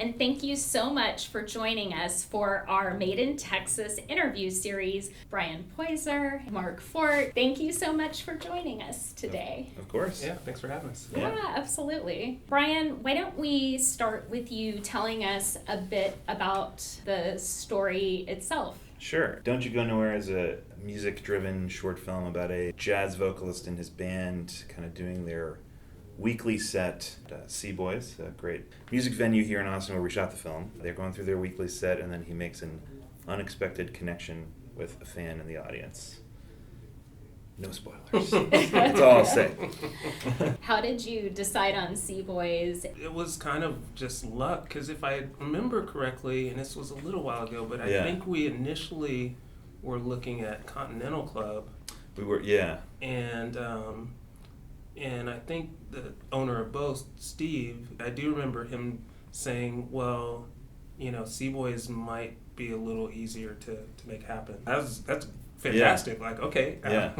and thank you so much for joining us for our Made in Texas interview series. Bryan Poyser Marc Fort, thank you so much for joining us today. Of course. Yeah, thanks for having us. Yeah, absolutely. Bryan, why don't we start with you telling us a bit about the story itself? Sure. Don't You Go Nowhere is a music-driven short film about a jazz vocalist and his band kind of doing their weekly set at Seaboys, a great music venue here in Austin where we shot the film. They're going through their weekly set, and then he makes an unexpected connection with a fan in the audience. No spoilers. That's all I'll say. How did you decide on Seaboys? It was kind of just luck, because if I remember correctly, and this was a little while ago, but I think we initially were looking at Continental Club. We were, yeah. And I think the owner of both, Steve, I do remember him saying, well, you know, Seaboys might be a little easier to make happen. That's fantastic. Yeah. Like, okay. Yeah.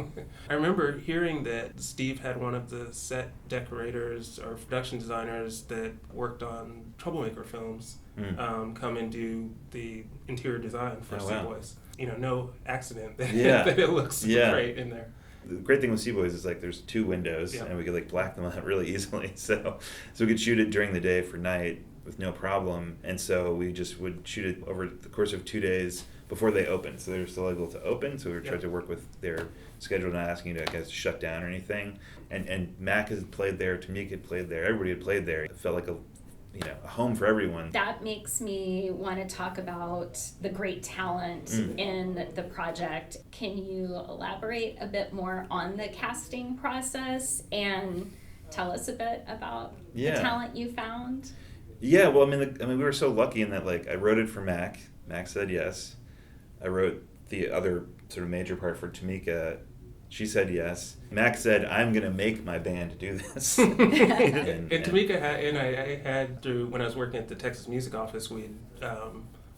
I remember hearing that Steve had one of the set decorators or production designers that worked on Troublemaker films come and do the interior design for Seaboys. You know, no accident that, that it looks great in there. The great thing with Seaboys is like there's 2 windows and we could like black them out really easily. So we could shoot it during the day for night with no problem. And so we just would shoot it over the course of 2 days before they opened. So they were still able to open. So we were trying to work with their schedule, not asking you to guys shut down or anything. And Mac had played there, Tamika had played there, everybody had played there. It felt like a home for everyone. That makes me want to talk about the great talent in the project. Can you elaborate a bit more on the casting process and tell us a bit about the talent you found? Yeah, well, I mean, we were so lucky in that, like, I wrote it for Mac. Mac said yes. I wrote the other sort of major part for Tamika. She said yes. Mac said, I'm going to make my band do this. and Tamika I had through, when I was working at the Texas Music Office, we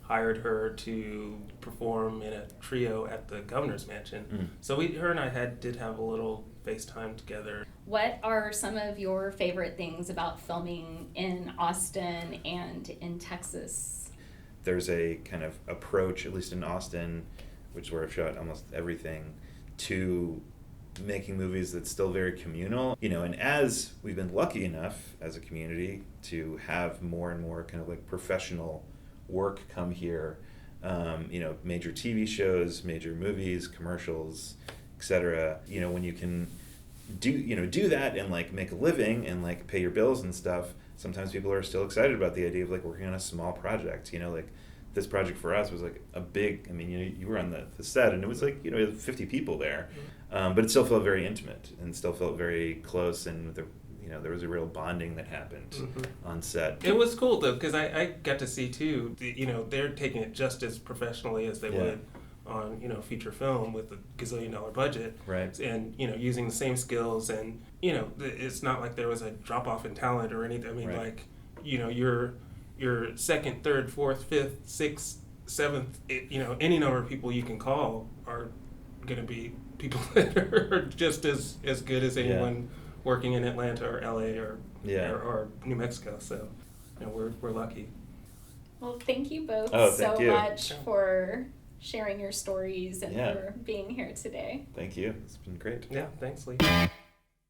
hired her to perform in a trio at the governor's mansion. So her and I did have a little FaceTime together. What are some of your favorite things about filming in Austin and in Texas? There's a kind of approach, at least in Austin, which is where I've shot almost everything, to making movies that's still very communal. And as we've been lucky enough as a community to have more and more kind of like professional work come here, major TV shows, major movies, commercials, etc. When you can do that and like make a living and like pay your bills and stuff, sometimes people are still excited about the idea of like working on a small project. Like this project for us was like a big, you were on the set and it was like, 50 people there, but it still felt very intimate and still felt very close, and there was a real bonding that happened on set. It was cool though, because I got to see too, they're taking it just as professionally as they would on, feature film with a gazillion-dollar budget. Right. And, using the same skills, and, it's not like there was a drop-off in talent or anything. Like, your second, third, fourth, fifth, sixth, seventh, any number of people you can call are going to be people that are just as good as anyone working in Atlanta or LA or New Mexico. So, we're lucky. Well, thank you both much for sharing your stories and for being here today. Thank you. It's been great. Yeah, thanks, Lee.